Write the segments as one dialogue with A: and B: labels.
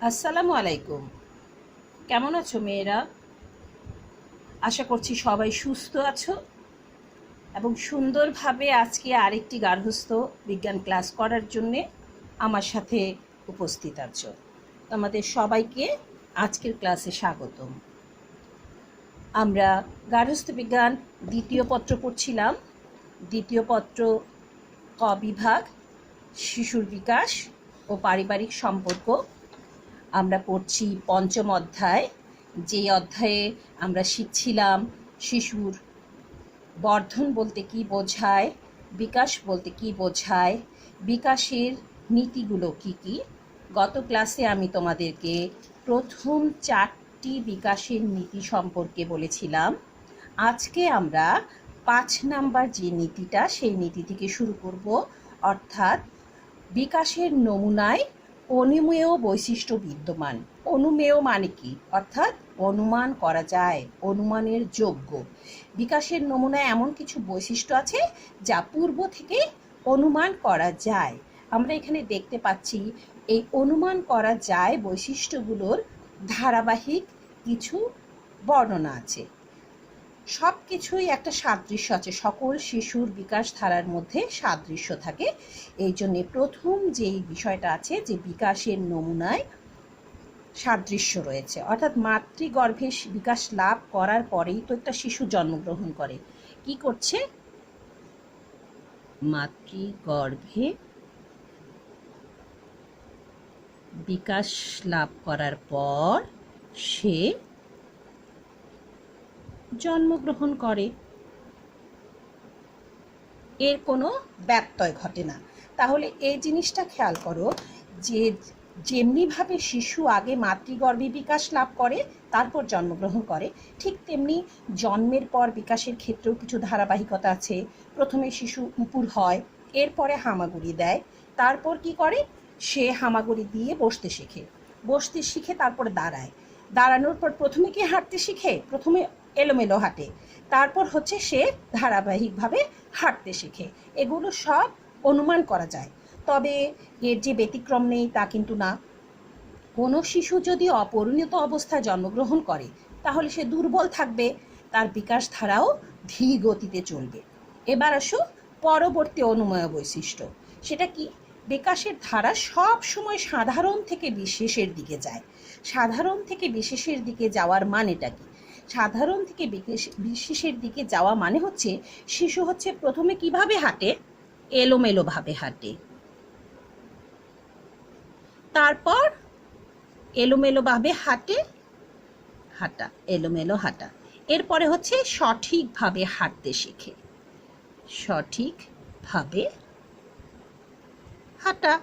A: আসসালামু আলাইকুম। কেমন আছো মেয়েরা? আশা করছি সবাই সুস্থ আছো এবং সুন্দরভাবে আজকে আরেকটি গার্হস্থ্য বিজ্ঞান ক্লাস করার জন্যে আমার সাথে উপস্থিত আছো। আমাদের সবাইকে আজকের ক্লাসে স্বাগতম। আমরা গার্হস্থ্য বিজ্ঞান দ্বিতীয় পত্র পড়ছিলাম। দ্বিতীয় পত্র ক বিভাগ, শিশুর বিকাশ ও পারিবারিক সম্পর্ক। আমরা পড়ছি পঞ্চম অধ্যায়, যে অধ্যায়ে আমরা শিখছিলাম শিশুর বর্ধন বলতে কী বোঝায়, বিকাশ বলতে কী বোঝায়, বিকাশের নীতিগুলো কী কী। গত ক্লাসে আমি তোমাদেরকে প্রথম 4টি বিকাশের নীতি সম্পর্কে বলেছিলাম। আজকে আমরা 5 নাম্বার যে নীতিটা, সেই নীতি থেকে শুরু করব, অর্থাৎ বিকাশের নমুনায় অনুমেয় বৈশিষ্ট্য বিদ্যমান। অনুমেয় মানে কি? অর্থাৎ অনুমান করা যায়, অনুমানের যোগ্য। বিকাশের নমুনায় এমন কিছু বৈশিষ্ট্য আছে যা পূর্ব থেকে অনুমান করা যায়। আমরা এখানে দেখতে পাচ্ছি এই অনুমান করা যায় বৈশিষ্ট্যগুলোর ধারাবাহিক কিছু বর্ণনা আছে। সব কিছুই একটা সাদৃশ্য আছে, সকল শিশুর বিকাশ ধারার মধ্যে সাদৃশ্য থাকে। এই জন্যে প্রথম যেই বিষয়টা আছে যে বিকাশের নমুনায় সাদৃশ্য রয়েছে, অর্থাৎ মাতৃগর্ভে বিকাশ লাভ করার পরেই তো একটা শিশু জন্মগ্রহণ করে। কি করছে? মাতৃগর্ভে বিকাশ লাভ করার পর সে জন্মগ্রহণ করে, এর কোনো ব্যত্যয় ঘটে না। তাহলে এই জিনিসটা খেয়াল করো যে যেমনিভাবে শিশু আগে মাতৃগর্ভে বিকাশ লাভ করে তারপর জন্মগ্রহণ করে, ঠিক তেমনি জন্মের পর বিকাশের ক্ষেত্রেও কিছু ধারাবাহিকতা আছে। প্রথমে শিশু উপুর হয়, এরপরে হামাগুড়ি দেয়, তারপর কি করে? সে হামাগুড়ি দিয়ে বসতে শেখে, বসতে শিখে তারপরে দাঁড়ায়, দাঁড়ানোর পর প্রথমে কি হাঁটতে শিখে? প্রথমে এলোমেলো হাঁটে, তারপর হচ্ছে সে ধারাবাহিকভাবে হাঁটতে শেখে। এগুলো সব অনুমান করা যায়। তবে এর যে ব্যতিক্রম নেই তা কিন্তু না। কোনো শিশু যদি অপরিণত অবস্থায় জন্মগ্রহণ করে তাহলে সে দুর্বল থাকবে, তার বিকাশ ধারাও ধীর গতিতে চলবে। এবার আসো পরবর্তী অনুমেয় বৈশিষ্ট্য। সেটা কি? বিকাশের ধারা সব সময় সাধারণ থেকে বিশেষের দিকে যায়। সাধারণ থেকে বিশেষের দিকে যাওয়ার মানেটা কি? সাধারণ থেকে বিশেষের দিকে যাওয়া মানে হচ্ছে শিশু হচ্ছে প্রথমে কিভাবে হাঁটে? এলোমেলোভাবে হাঁটে, তারপর এলোমেলোভাবে হাঁটা, এলোমেলো হাঁটা, এরপরে হচ্ছে সঠিকভাবে হাঁটতে শেখে, সঠিকভাবে হাঁটা।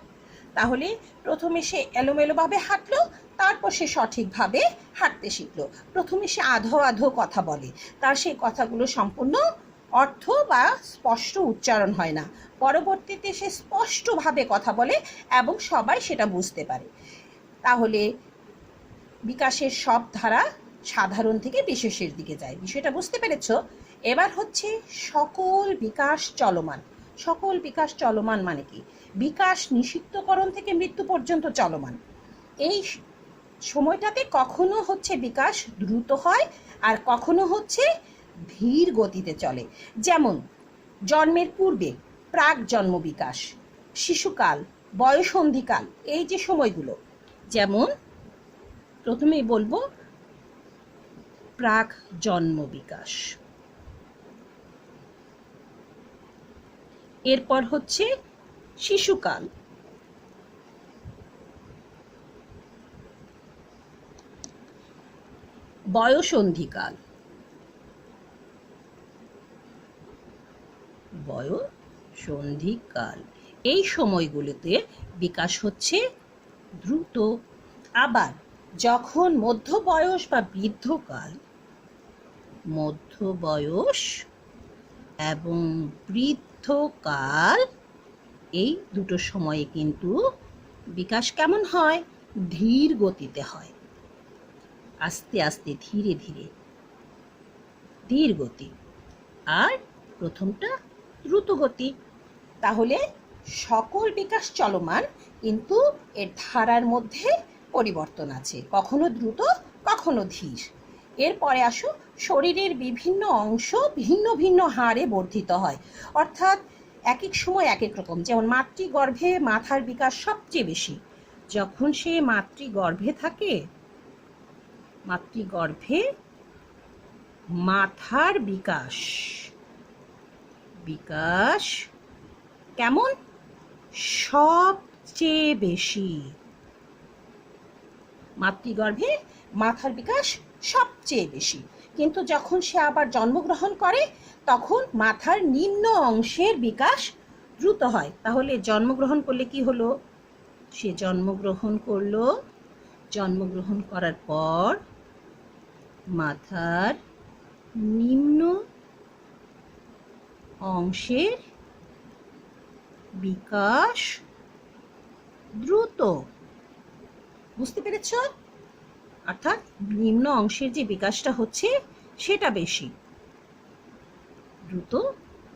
A: তাহলে প্রথমে সে এলোমেলোভাবে হাঁটলো, তারপর সে সঠিকভাবে হাঁটতে শিখলো। প্রথমে সে আধো আধো কথা বলে, তার সেই কথাগুলো সম্পূর্ণ অর্থ বা স্পষ্ট উচ্চারণ হয় না, পরবর্তীতে সে স্পষ্টভাবে কথা বলে এবং সবাই সেটা বুঝতে পারে। তাহলে বিকাশের সব ধারা সাধারণ থেকে বিশেষের দিকে যায়। বিষয়টা বুঝতে পেরেছ? এবার হচ্ছে সকল বিকাশ চলমান। সকল বিকাশ চলমান মানে কি? বিকাশ নিষিদ্ধকরণ থেকে মৃত্যু পর্যন্ত চলমান। এই সময়টাতে কখনো হচ্ছে বিকাশ দ্রুত হয় আর কখনো হচ্ছে ধীর গতিতে চলে। যেমন জন্মের পূর্বে প্রাক জন্ম বিকাশ, শিশুকাল, বয়সন্ধিকাল, এই যে সময়গুলো, যেমন প্রথমেই বলবো প্রাক জন্ম বিকাশ, এরপর হচ্ছে শিশুকাল, বয়সন্ধিকাল, বয়সন্ধিকাল, এই সময়গুলোতে বিকাশ হচ্ছে দ্রুত। আবার যখন মধ্য বয়স বা বৃদ্ধকাল, মধ্য বয়স এবং বৃদ্ধকাল, এই দুটো সময়ে কিন্তু বিকাশ কেমন হয়? ধীর গতিতে হয়, আস্তে আস্তে, ধীরে ধীরে, ধীর গতি। আর প্রথমটা দ্রুত গতি। তাহলে সকল বিকাশ চলমান, কিন্তু এর ধারার মধ্যে পরিবর্তন আছে, কখনো দ্রুত কখনো ধীর। এরপরে আসো, শরীরের বিভিন্ন অংশ ভিন্ন ভিন্ন হারে বর্ধিত হয়, অর্থাৎ এক এক সময় এক এক রকম। যেমন মাতৃগর্ভে মাথার বিকাশ সবচেয়ে বেশি। যখন সে মাতৃগর্ভে থাকে, মাতৃগর্ভে মাথার বিকাশ কেমন? সবচেয়ে বেশি। মাতৃগর্ভে মাথার বিকাশ সবচেয়ে বেশি। কিন্তু যখন সে আবার জন্মগ্রহণ করে তখন মাথার নিম্ন অংশের বিকাশ দ্রুত হয়। তাহলে জন্মগ্রহণ করলে কি হলো? সে জন্মগ্রহণ করলো, জন্মগ্রহণ করার পর মাথার নিম্ন অংশের বিকাশ দ্রুত। বুঝতে পেরেছ? অর্থাৎ নিম্ন অংশের যে বিকাশটা হচ্ছে সেটা বেশি, দ্রুত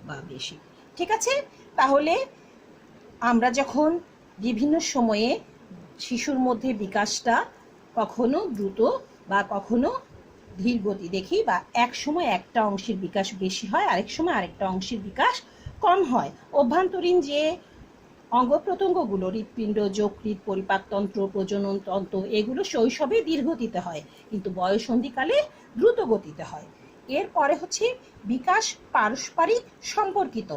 A: বা বেশি। ঠিক আছে? তাহলে আমরা যখন বিভিন্ন সময়ে শিশুর মধ্যে বিকাশটা কখনো দ্রুত বা কখনো ধীর গতি দেখি, বা এক সময় একটা অংশের বিকাশ বেশি হয়, আরেক সময় আরেকটা অংশের বিকাশ কম হয়। অভ্যন্তরীণ যে অঙ্গ প্রত্যঙ্গগুলো, হৃৎপিণ্ড, যকৃৎ, পরিপাকতন্ত্র, প্রজনন তন্ত্র, এগুলো শৈশবে ধীর গতিতে হয়, কিন্তু বয়ঃসন্ধিকালে দ্রুত গতিতে হয়। এরপরে হচ্ছে বিকাশ পারস্পরিক সম্পর্কিত,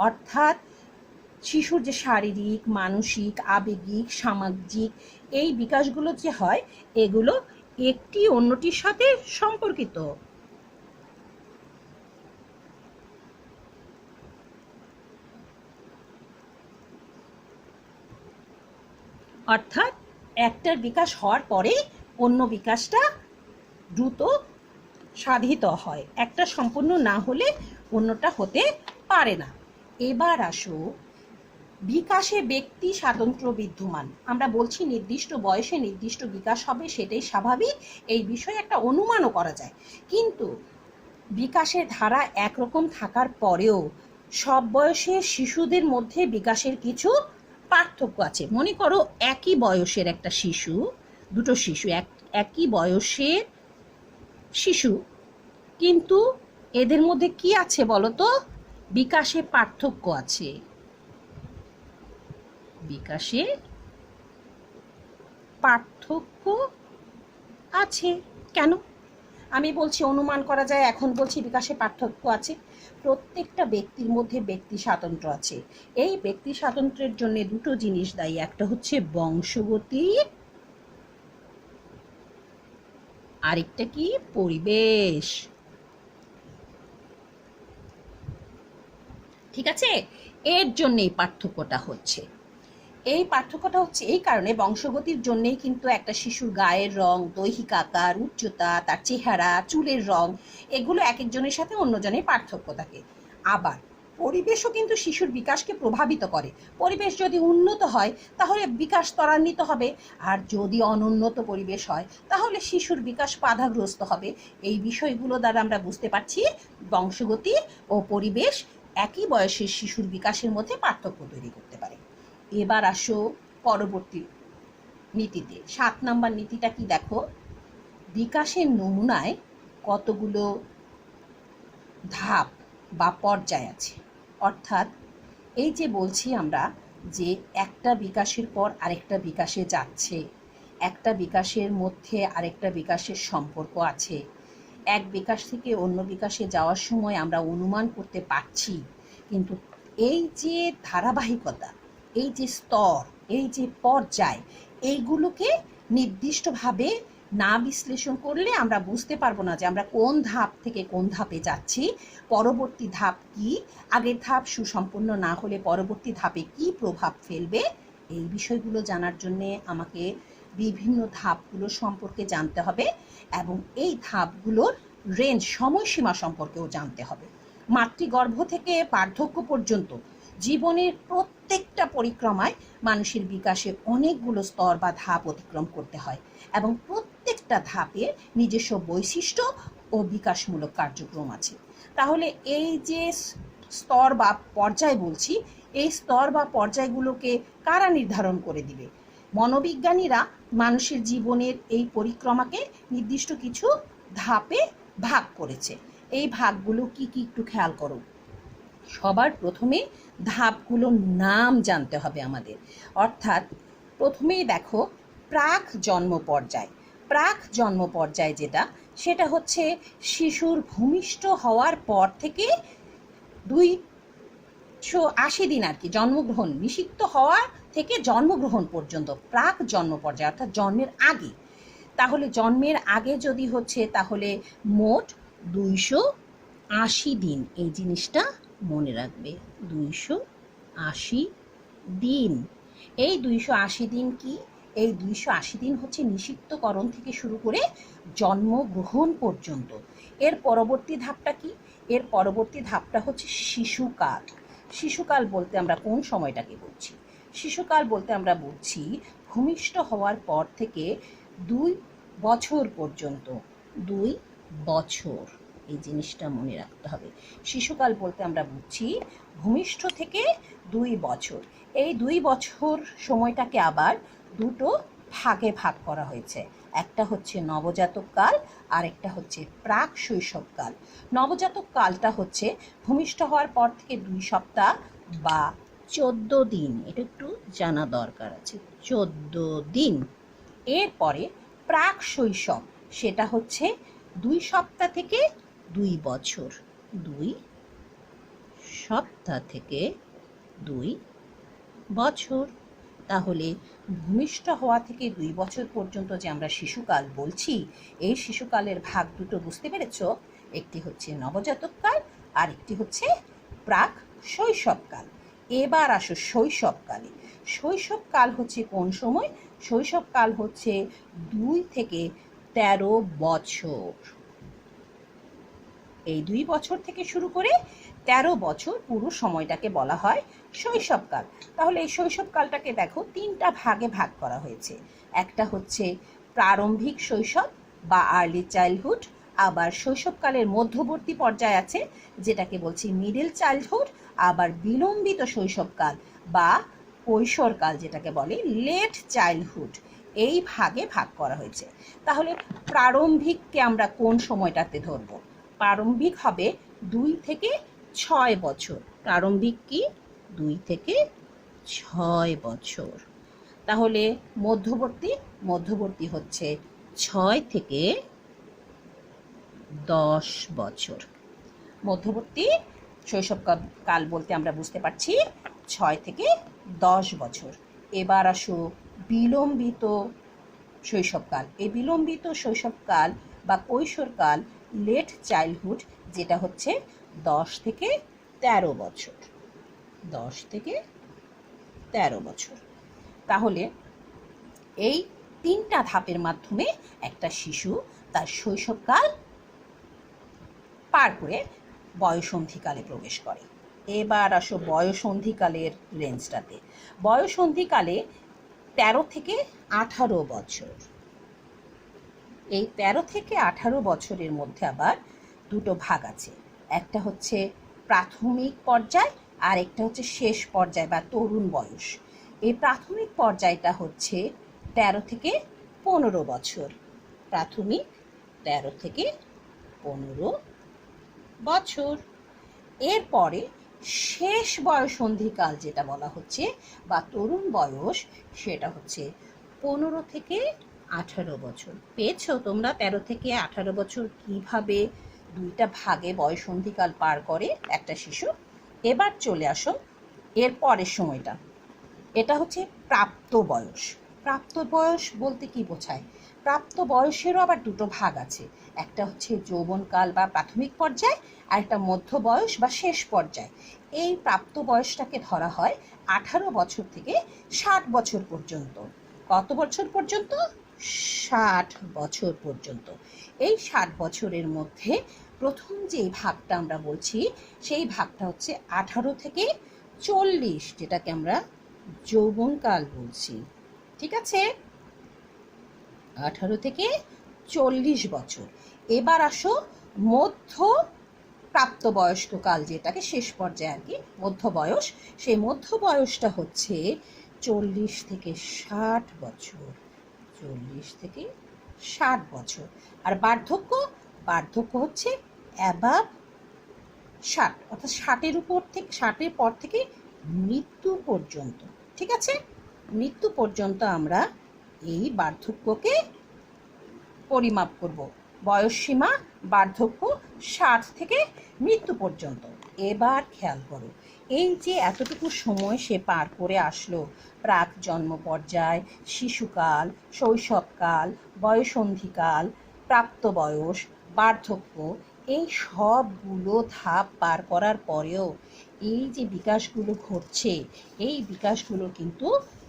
A: অর্থাৎ শিশুর যে শারীরিক, মানসিক, আবেগিক, সামাজিক এই বিকাশগুলো যে হয়, এগুলো একটি অন্যটির সাথে সম্পর্কিত। অর্থাৎ একটার বিকাশ হওয়ার পরে অন্য বিকাশটা দ্রুত সাধিত হয়, একটা সম্পূর্ণ না হলে অন্যটা হতে পারে না। এবার আসো, বিকাশে ব্যক্তি স্বাতন্ত্র্য বিদ্যমান। আমরা বলছি নির্দিষ্ট বয়সে নির্দিষ্ট বিকাশ হবে, সেটাই স্বাভাবিক, এই বিষয়ে একটা অনুমানও করা যায়। কিন্তু বিকাশের ধারা একরকম থাকার পরেও সব বয়সের শিশুদের মধ্যে বিকাশের কিছু পার্থক্য আছে। মনে করো একই বয়সের একটা শিশু, দুটো শিশু একই বয়সের শিশু, কিন্তু এদের মধ্যে কি আছে বলো তো? বিকাশে পার্থক্য আছে। বিকাশে পার্থক্য আছে কেন? আমি বলছি অনুমান করা যায়, এখন বলছি বিকাশে পার্থক্য আছে। প্রত্যেকটা ব্যক্তির মধ্যে ব্যক্তি স্বাতন্ত্র্য আছে। এই ব্যক্তি স্বাতন্ত্র্যের জন্য দুটো জিনিস দায়ী, একটা হচ্ছে বংশগতি, আরেকটা কি? পরিবেশ। ঠিক আছে? এর জন্য এই পার্থক্যটা হচ্ছে। এই পার্থক্যটা হচ্ছে এই কারণে, বংশগতির জন্যেই কিন্তু একটা শিশুর গায়ের রং, দৈহিক আকার, উচ্চতা, তার চেহারা, চুলের রং, এগুলো এক একজনের সাথে অন্যজনের পার্থক্য থাকে। আবার পরিবেশও কিন্তু শিশুর বিকাশকে প্রভাবিত করে। পরিবেশ যদি উন্নত হয় তাহলে বিকাশ ত্বরান্বিত হবে, আর যদি অনুন্নত পরিবেশ হয় তাহলে শিশুর বিকাশ বাধাগ্রস্ত হবে। এই বিষয়গুলো দ্বারা আমরা বুঝতে পারছি বংশগতি ও পরিবেশ একই বয়সের শিশুর বিকাশের মধ্যে পার্থক্য তৈরি করতে পারে। এবার আসো পরবর্তী নীতিতে। 7 নম্বর নীতিটা কি দেখো? বিকাশের নমুনায় কতগুলো ধাপ বা পর্যায় আছে। অর্থাৎ এই যে বলছি আমরা যে একটা বিকাশের পর আরেকটা বিকাশে যাচ্ছে, একটা বিকাশের মধ্যে আরেকটা বিকাশের সম্পর্ক আছে, এক বিকাশ থেকে অন্য বিকাশে যাওয়ার সময় আমরা অনুমান করতে পারছি, কিন্তু এই যে ধারাবাহিকতা, এই যে স্তর, এই যে পর্যায়, এইগুলোকে নির্দিষ্টভাবে না বিশ্লেষণ করলে আমরা বুঝতে পারবো না যে আমরা কোন ধাপ থেকে কোন ধাপে যাচ্ছি, পরবর্তী ধাপ কি, আগের ধাপ সুসম্পন্ন না হলে পরবর্তী ধাপে কি প্রভাব ফেলবে। এই বিষয়গুলো জানার জন্যে আমাকে বিভিন্ন ধাপগুলো সম্পর্কে জানতে হবে, এবং এই ধাপগুলোর রেঞ্জ, সময়সীমা সম্পর্কেও জানতে হবে। মাতৃগর্ভ থেকে বার্ধক্য পর্যন্ত জীবনের প্রত্যেকটা পরিক্রমায় মানুষের বিকাশে অনেকগুলো স্তর বা ধাপ অতিক্রম করতে হয়, এবং প্রত্যেকটা ধাপে নিজস্ব বৈশিষ্ট্য ও বিকাশমূলক কার্যক্রম আছে। তাহলে এই যে স্তর বা পর্যায় বলছি, এই স্তর বা পর্যায়গুলোকে কারা নির্ধারণ করে দিবে? মনোবিজ্ঞানীরা মানুষের জীবনের এই পরিক্রমাকে নির্দিষ্ট কিছু ধাপে ভাগ করেছে। এই ভাগগুলো কি কি একটু খেয়াল করো। সবার প্রথমে ধাপগুলোর নাম জানতে হবে আমাদের। অর্থাৎ প্রথমেই দেখো প্রাক জন্ম পর্যায়। প্রাক জন্ম পর্যায় সেটা হচ্ছে শিশুর ভূমিষ্ঠ হওয়ার পর থেকে 280 দিন আর কি, জন্মগ্রহণ নিষিক্ত হওয়া থেকে জন্মগ্রহণ পর্যন্ত প্রাক জন্ম পর্যায়, অর্থাৎ জন্মের আগে। তাহলে জন্মের আগে যদি হচ্ছে তাহলে মোট 280 দিন। এই জিনিসটা মনে রাখবে, 280 দিন। এই 280 দিন কি? এই 280 দিন হচ্ছে নিষিক্তকরণ থেকে শুরু করে জন্মগ্রহণ পর্যন্ত। এর পরবর্তী ধাপটা কি? এর পরবর্তী ধাপটা হচ্ছে শিশুকাল। শিশুকাল বলতে আমরা কোন সময়টাকে বুঝছি? শিশুকাল বলতে আমরা বুঝছি ভূমিষ্ঠ হওয়ার পর থেকে 2 বছর পর্যন্ত। 2 বছর, এই জিনিসটা মনে রাখতে হবে। শিশুকাল বলতে আমরা বুঝছি ভূমিষ্ঠ থেকে 2 বছর। এই 2 বছর সময়টাকে আবার দুটো ভাগে ভাগ করা হয়েছে। একটা হচ্ছে নবজাতক কাল আর একটা হচ্ছে প্রাক শৈশবকাল। নবজাতক কালটা হচ্ছে ভূমিষ্ঠ হওয়ার পর থেকে 2 সপ্তাহ বা 14 দিন। এটা একটু জানা দরকার আছে, 14 দিন। এরপরে প্রাক শৈশব, সেটা হচ্ছে 2 সপ্তাহ থেকে 2 বছর। 2 সপ্তাহ থেকে 2 বছর। তাহলে ভূমিষ্ঠ হওয়া থেকে 2 বছর পর্যন্ত যে আমরা শিশুকাল বলছি, এই শিশুকালের ভাগ দুটো বুঝতে পেরেছ? একটি হচ্ছে নবজাতক কাল আর একটি হচ্ছে প্রাক শৈশবকাল। এবার আসো শৈশবকালে। শৈশবকাল হচ্ছে কোন সময়? শৈশবকাল হচ্ছে 2 থেকে 13 বছর। এই 2 বছর থেকে শুরু করে 13 বছর পুরো সময়টাকে বলা হয় শৈশবকাল। তাহলে এই শৈশবকালটাকে দেখো 3টা ভাগে ভাগ করা হয়েছে। একটা হচ্ছে প্রারম্ভিক শৈশব বা আর্লি চাইল্ডহুড, আবার শৈশবকালের মধ্যবর্তী পর্যায় আছে যেটাকে বলছি মিডল চাইল্ডহুড, আবার বিলম্বিত শৈশবকাল বা কৈশোরকাল যেটাকে বলে লেট চাইল্ডহুড। এই ভাগে ভাগ করা হয়েছে। তাহলে প্রারম্ভিককে আমরা কোন সময়টাতে ধরবো? প্রারম্ভিক হবে 2 থেকে 6 বছর। প্রারম্ভিক কি? 2 থেকে 6 বছর। তাহলে মধ্যবর্তী হচ্ছে 6 থেকে 10 বছর। মধ্যবর্তী শৈশবকাল বলতে আমরা বুঝতে পারছি 6 থেকে 10 বছর। এবার আসো বিলম্বিত শৈশবকাল। এই বিলম্বিত শৈশবকাল বা কৈশোরকাল লেট চাইল্ডহুড, যেটা হচ্ছে 10 থেকে 13 বছর। 10 থেকে 13 বছর। তাহলে এই 3টা ধাপের মাধ্যমে একটা শিশু তার শৈশবকাল পার করে বয়সন্ধিকালে প্রবেশ করে। এবার আসো বয়সন্ধিকালের রেঞ্জটাতে। বয়সন্ধিকালে 13 থেকে 18 বছর। এই 13 থেকে 18 বছরের মধ্যে আবার দুটো ভাগ আছে। একটা হচ্ছে প্রাথমিক পর্যায় আর একটা হচ্ছে শেষ পর্যায় বা তরুণ বয়স। এই প্রাথমিক পর্যায়টা হচ্ছে 13 থেকে 15 বছর। প্রাথমিক 13 থেকে 15 বছর। এরপরে শেষ বয়সন্ধিকাল যেটা বলা হচ্ছে বা তরুণ বয়স, সেটা হচ্ছে 15 থেকে 18 বছর। পেয়েছো তোমরা 13 থেকে 18 বছর কিভাবে 2টা ভাগে বয়সন্ধিকাল পার করে একটা শিশু? এবার চলে আসো এর পরের সময়টা। এটা হচ্ছে প্রাপ্ত বয়স। প্রাপ্ত বয়স বলতে কি বোঝায়? প্রাপ্ত বয়সেরও আবার দুটো ভাগ আছে। একটা হচ্ছে যৌবনকাল বা প্রাথমিক পর্যায়, আর একটা মধ্য বয়স বা শেষ পর্যায়। এই প্রাপ্ত বয়সটাকে ধরা হয় 18 বছর থেকে 60 বছর পর্যন্ত। কত বছর পর্যন্ত? 60 বছর পর্যন্ত। এই 60 বছরের মধ্যে প্রথম যে ভাগটা আমরা বলছি, সেই ভাগটা হচ্ছে 18 থেকে 40, যেটাকে আমরা যৌবনকাল বলছি। ঠিক আছে? 18 থেকে 40 বছর। এবার আসো মধ্য প্রাপ্তবয়স্ক কাল, যেটাকে শেষ পর্যায়ে আর কি মধ্য বয়স। সেই মধ্য বয়সটা হচ্ছে 40 থেকে 60 বছর, 40 থেকে 60 বছর। আর বার্ধক্য, বার্ধক্য হচ্ছে অ্যাবাভ 60, অর্থাৎ 60-এর উপর থেকে, 60-এর পর থেকে মৃত্যু পর্যন্ত। ঠিক আছে, মৃত্যু পর্যন্ত আমরা এই বার্ধক্যকে পরিমাপ করব। বয়সসীমা বার্ধক্য 60 থেকে মৃত্যু পর্যন্ত। এবার খেয়াল করো, এই যে এতটুকু সময় সে পার করে আসলো, প্রাক জন্ম পর্যায়, শিশুকাল, শৈশবকাল, বয়সন্ধিকাল, প্রাপ্তবয়স, বার্ধক্য, এই সবগুলো ধাপ পার করার পরেও এই যে বিকাশগুলো ঘটছে, এই বিকাশগুলো কিন্তু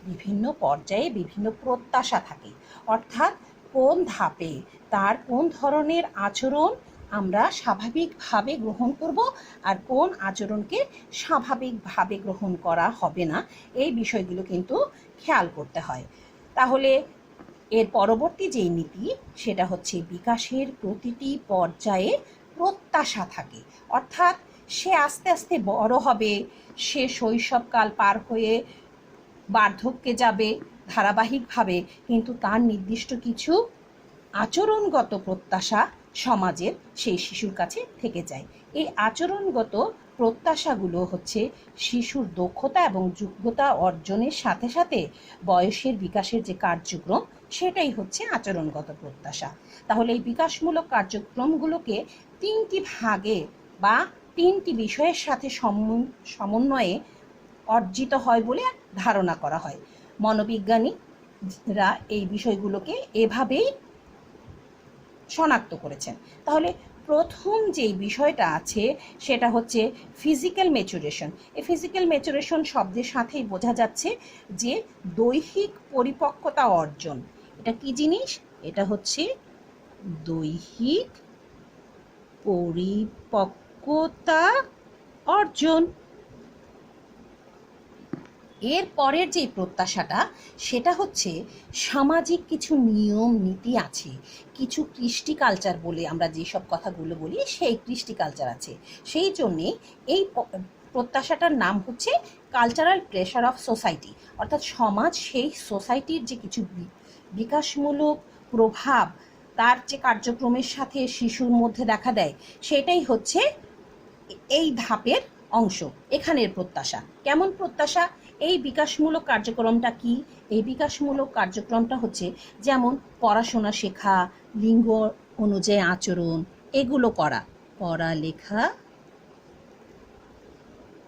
A: বিভিন্ন পর্যায়ে বিভিন্ন প্রত্যাশা থাকে। অর্থাৎ কোন ধাপে তার কোন ধরনের আচরণ আমরা স্বাভাবিকভাবে গ্রহণ করব আর কোন আচরণকে স্বাভাবিকভাবে গ্রহণ করা হবে না, এই বিষয়গুলো কিন্তু খেয়াল করতে হয়। তাহলে এর পরবর্তী যেই নীতি, সেটা হচ্ছে বিকাশের প্রতিটি পর্যায়ে প্রত্যাশা থাকে। অর্থাৎ সে আস্তে আস্তে বড় হবে, সে শৈশবকাল পার হয়ে বার্ধক্যে যাবে ধারাবাহিকভাবে, কিন্তু তার নির্দিষ্ট কিছু আচরণগত প্রত্যাশা সমাজের সেই শিশুর কাছে থেকে যায়। এই আচরণগত প্রত্যাশাগুলো হচ্ছে শিশুর দক্ষতা এবং যোগ্যতা অর্জনের সাথে সাথে বয়সের বিকাশের যে কার্যক্রম, সেটাই হচ্ছে আচরণগত প্রত্যাশা। তাহলে এই বিকাশমূলক কার্যক্রমগুলোকে 3টি ভাগে বা 3টি বিষয়ের সাথে সমন্বয়ে অর্জিত হয় বলে ধারণা করা হয়। মনোবিজ্ঞানীরা এই বিষয়গুলোকে এভাবেই শনাক্ত করেছেন। তাহলে প্রথম যেই বিষয়টা আছে সেটা হচ্ছে ফিজিক্যাল ম্যাচুরেশন। এই ফিজিক্যাল ম্যাচুরেশন শব্দের সাথেই বোঝা যাচ্ছে যে দৈহিক পরিপক্কতা অর্জন। এটা কি জিনিস? এটা হচ্ছে দৈহিক পরিপক্কতা অর্জন। এর পরের যে প্রত্যাশাটা, সেটা হচ্ছে সামাজিক কিছু নিয়ম নীতি আছে, কিছু কৃষ্টি কালচার বলে আমরা যেসব কথাগুলো বলি, সেই কৃষ্টি কালচার আছে। সেই জন্যে এই প্রত্যাশাটার নাম হচ্ছে কালচারাল প্রেশার অফ সোসাইটি। অর্থাৎ সমাজ সেই সোসাইটির যে কিছু বিকাশমূলক প্রভাব তার যে কার্যক্রমের সাথে শিশুর মধ্যে দেখা দেয়, সেটাই হচ্ছে এই ধাপের অংশ। এখানের প্রত্যাশা কেমন প্রত্যাশা? এই বিকাশমূলক কার্যক্রমটা কি? এই বিকাশমূলক কার্যক্রমটা হচ্ছে যেমন পড়াশোনা শেখা, লিঙ্গ অনুযায়ী আচরণ, এগুলো করা, পড়ালেখা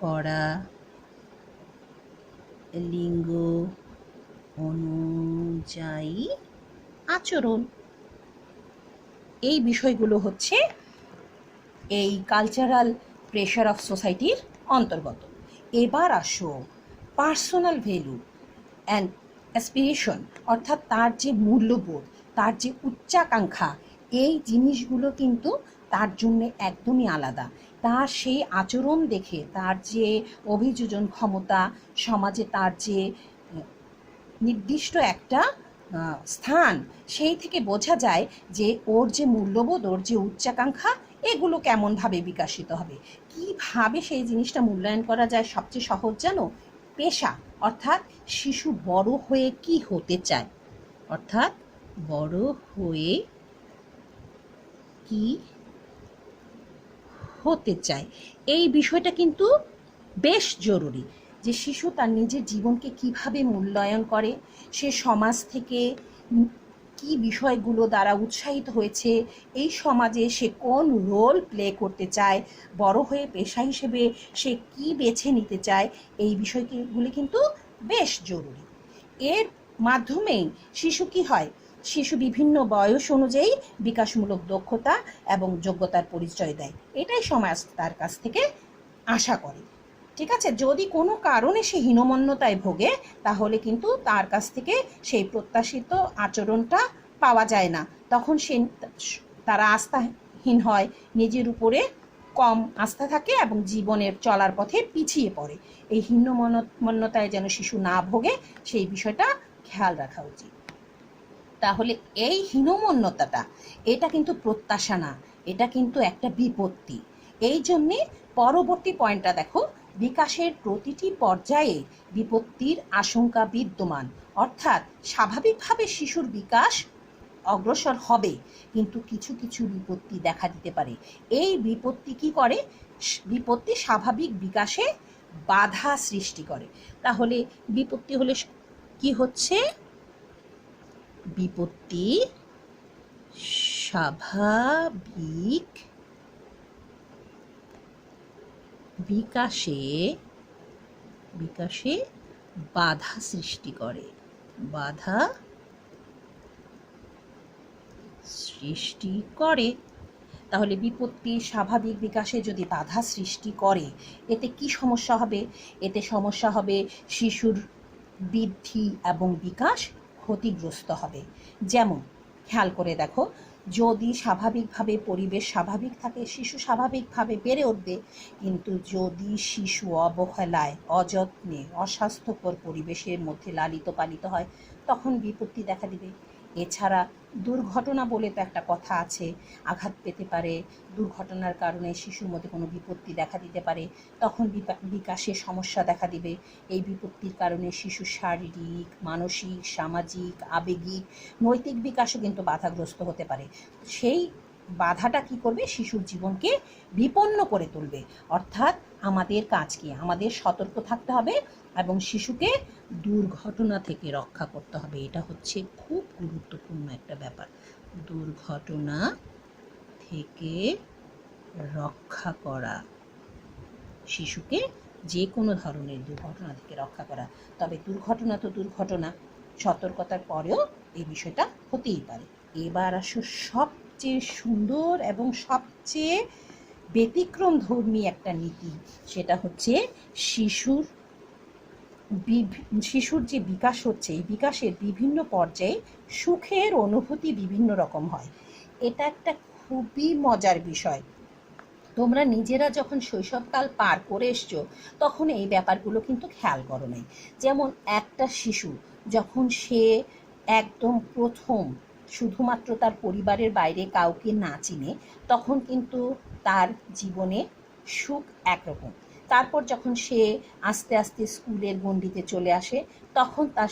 A: করা, লিঙ্গ অনুযায়ী আচরণ, এই বিষয়গুলো হচ্ছে এই কালচারাল প্রেশার অফ সোসাইটির অন্তর্গত। এবার আসো পার্সোনাল ভ্যালু অ্যান্ড অ্যাসপিরেশন, অর্থাৎ তার যে মূল্যবোধ, তার যে উচ্চাকাঙ্ক্ষা, এই জিনিসগুলো কিন্তু তার জন্য একদমই আলাদা। তার সেই আচরণ দেখে, তার যে অভিযোজন ক্ষমতা, সমাজে তার যে নির্দিষ্ট একটা স্থান, সেই থেকে বোঝা যায় যে ওর যে মূল্যবোধ, ওর যে উচ্চাকাঙ্ক্ষা, এগুলো কেমনভাবে বিকশিত হবে। কিভাবে সেই জিনিসটা মূল্যায়ন করা যায় সবচেয়ে সহজ জানো? পেশা, অর্থাৎ শিশু বড় হয়ে কি হতে চায়, অর্থাৎ বড় হয়ে কি হতে চায়, এই বিষয়টা কিন্তু বেশ জরুরি। যে শিশু তার নিজের জীবনকে কিভাবে মূল্যায়ন করে, সে সমাজ থেকে কি বিষয়গুলো দ্বারা উৎসাহিত হয়েছে, এই সমাজে সে কোন রোল প্লে করতে চায়, বড় হয়ে পেশা হিসেবে সে কি বেছে নিতে চায়, এই বিষয়গুলি কিন্তু বেশ জরুরি। এর মাধ্যমেই শিশু কি হয়? শিশু বিভিন্ন বয়স অনুযায়ী বিকাশমূলক দক্ষতা এবং যোগ্যতার পরিচয় দেয়। এটাই সমাজ তার কাছ থেকে আশা করে। ঠিক আছে, যদি কোনো কারণে সে হীনমন্যতায় ভোগে, তাহলে কিন্তু তার কাছ থেকে সেই প্রত্যাশিত আচরণটা পাওয়া যায় না। তখন সে তারা আস্থাহীন হয়, নিজের উপরে কম আস্থা থাকে এবং জীবনের চলার পথে পিছিয়ে পড়ে। এই হীনমন্যতায় যেন শিশু না ভোগে, সেই বিষয়টা খেয়াল রাখা উচিত। তাহলে এই হীনমন্যতাটা, এটা কিন্তু প্রত্যাশা না, এটা কিন্তু একটা বিপত্তি। এই জন্যে পরবর্তী পয়েন্টটা দেখো, বিকাশের প্রতিটি পর্যায়ে বিপত্তির আশঙ্কা বিদ্যমান, অর্থাৎ স্বাভাবিকভাবে শিশুর বিকাশ অগ্রসর হবে, কিন্তু কিছু কিছু বিপত্তি দেখা দিতে পারে। এই বিপত্তি কি করে? বিপত্তি স্বাভাবিক বিকাশে বাধা সৃষ্টি করে। তাহলে বিপত্তি হলে কি হচ্ছে? বিপত্তি স্বাভাবিক বিকাশে বাধা সৃষ্টি করে। বাধা সৃষ্টি করে। তাহলে বিপত্তি স্বাভাবিক বিকাশে যদি বাধা সৃষ্টি করে, এতে কি সমস্যা হবে? এতে সমস্যা হবে শিশুর বৃদ্ধি এবং বিকাশ ক্ষতিগ্রস্ত হবে। যেমন খেয়াল করে দেখো, যদি স্বাভাবিকভাবে পরিবেশ স্বাভাবিক থাকে, শিশু স্বাভাবিকভাবে বেড়ে উঠবে, কিন্তু যদি শিশু অবহেলায়, অযত্নে, অস্বাস্থ্যকর পরিবেশের মধ্যে লালিত পালিত হয়, তখন বিপত্তি দেখা দিবে। এছাড়া দুর্ঘটনা বলে তো একটা কথা আছে, আঘাত পেতে পারে, দুর্ঘটনার কারণে শিশুর মধ্যে কোনো বিপত্তি দেখা দিতে পারে, তখন বিকাশের সমস্যা দেখা দিবে। এই বিপত্তির কারণে শিশুর শারীরিক, মানসিক, সামাজিক, আবেগিক, নৈতিক বিকাশও কিন্তু বাধাগ্রস্ত হতে পারে। সেই বাধাটা কি করবে? শিশুর জীবনকে বিপন্ন করে তুলবে। অর্থাৎ আমাদের কাজ কি? আমাদের সতর্ক থাকতে হবে এবং শিশুকে দুর্ঘটনা থেকে রক্ষা করতে হবে। এটা হচ্ছে খুব গুরুত্বপূর্ণ একটা ব্যাপার। দুর্ঘটনা থেকে রক্ষা করা, শিশুকে যে কোনো ধরনের দুর্ঘটনা থেকে রক্ষা করা। তবে দুর্ঘটনা তো দুর্ঘটনা, সতর্কতার পরেও এই বিষয়টা হতেই পারে। এবার আসো সবচেয়ে সুন্দর এবং সবচেয়ে ব্যতিক্রম ধর্মী একটা নীতি, সেটা হচ্ছে শিশুর যে বিকাশ হচ্ছে, এই বিকাশের বিভিন্ন পর্যায়ে সুখের অনুভূতি বিভিন্ন রকম হয়। এটা একটা খুবই মজার বিষয়। তোমরা নিজেরা যখন শৈশবকাল পার করে এসছো, তখন এই ব্যাপারগুলো কিন্তু খেয়াল করো নাই। যেমন একটা শিশু যখন সে একদম প্রথম শুধুমাত্র তার পরিবারের বাইরে কাউকে না চিনে, তখন কিন্তু তার জীবনে সুখ একরকম। তারপর যখন সে আস্তে আস্তে স্কুলের গণ্ডিতে চলে আসে, তখন তার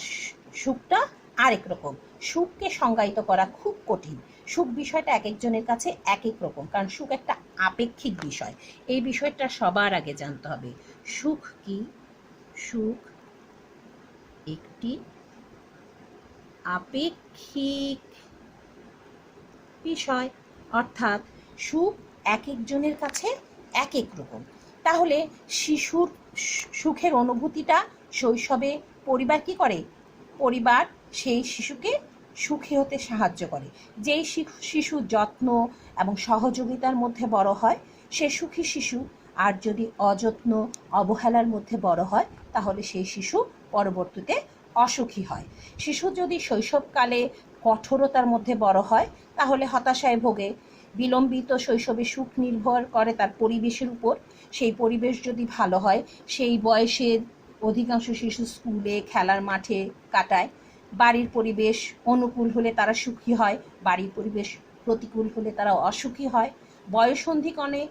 A: সুখটা আরেক রকম। সুখকে সংজ্ঞায়িত করা খুব কঠিন। সুখ বিষয়টা এক একজনের কাছে এক এক রকম, কারণ সুখ একটা আপেক্ষিক বিষয়। এই বিষয়টা সবার আগে জানতে হবে। সুখ কি? সুখ একটি আপেক্ষিক বিষয়, অর্থাৎ সুখ এক একজনের কাছে এক এক রকম। তাহলে শিশুর সুখের অনুভূতিটা শৈশবে পরিবার কি করে? পরিবার সেই শিশুকে সুখী হতে সাহায্য করে। যেই শিশু যত্ন এবং সহযোগিতার মধ্যে বড় হয়, সে সুখী শিশু। আর যদি অযত্ন, অবহেলার মধ্যে বড় হয়, তাহলে সেই শিশু পরবর্তীতে অসুখী হয়। শিশু যদি শৈশবকালে কঠোরতার মধ্যে বড় হয়, তাহলে হতাশায় ভোগে। বিলম্বিত শৈশবে সুখ নির্ভর করে তার পরিবেশের উপর। সেই পরিবেশ যদি ভালো হয়, সেই বয়সের অধিকাংশ শিশু স্কুলে, খেলার মাঠে কাটায়। বাড়ির পরিবেশ অনুকূল হলে তারা সুখী হয়, বাড়ির পরিবেশ প্রতিকূল হলে তারা অসুখী হয়। বয়ঃসন্ধিক্ষণে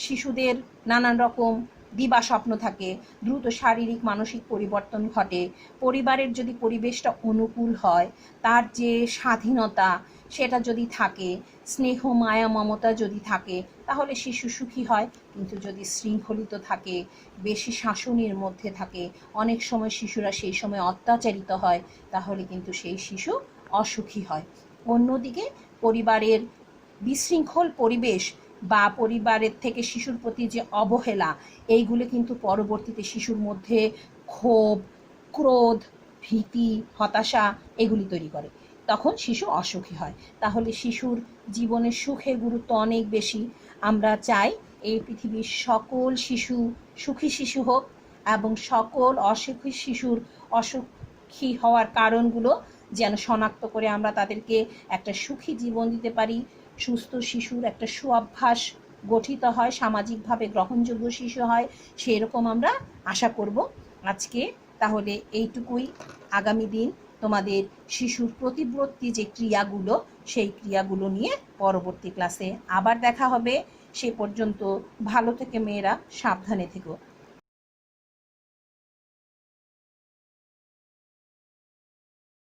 A: শিশুদের নানান রকম দিবা স্বপ্ন থাকে, দ্রুত শারীরিক মানসিক পরিবর্তন ঘটে। পরিবারের যদি পরিবেশটা অনুকূল হয়, তার যে স্বাধীনতা সেটা যদি থাকে, স্নেহ, মায়া, মমতা যদি থাকে, তাহলে শিশু সুখী হয়। কিন্তু যদি শৃঙ্খলিত থাকে, বেশি শাসনের মধ্যে থাকে, অনেক সময় শিশুরা সেই সময় অত্যাচারিত হয়, তাহলে কিন্তু সেই শিশু অসুখী হয়। অন্যদিকে পরিবারের বিশৃঙ্খল পরিবেশ বা পরিবারের থেকে শিশুর প্রতি যে অবহেলা, এইগুলো কিন্তু পরবর্তীতে শিশুর মধ্যে ক্ষোভ, ক্রোধ, ভীতি, হতাশা এগুলি তৈরি করে। তখন শিশু অসুখী হয়। তাহলে শিশুর জীবনের সুখের গুরুত্ব অনেক বেশি। আমরা চাই এই পৃথিবীর সকল শিশু সুখী শিশু হোক, এবং সকল অসুখী শিশুর অসুখী হওয়ার কারণগুলো যেন শনাক্ত করে আমরা তাদেরকে একটা সুখী জীবন দিতে পারি। সুস্থ শিশুর একটা সুঅভ্যাস গঠিত হয়, সামাজিকভাবে গ্রহণযোগ্য শিশু হয়, সেই রকম আমরা আশা করব। আজকে তাহলে এইটুকুই। আগামী দিন তোমাদের শিশুর প্রতিবর্তী যে ক্রিয়াগুলো, সেই ক্রিয়াগুলো নিয়ে পরবর্তী ক্লাসে আবার দেখা হবে। সে পর্যন্ত ভালো থেকে মেয়েরা, সাবধানে থেকো।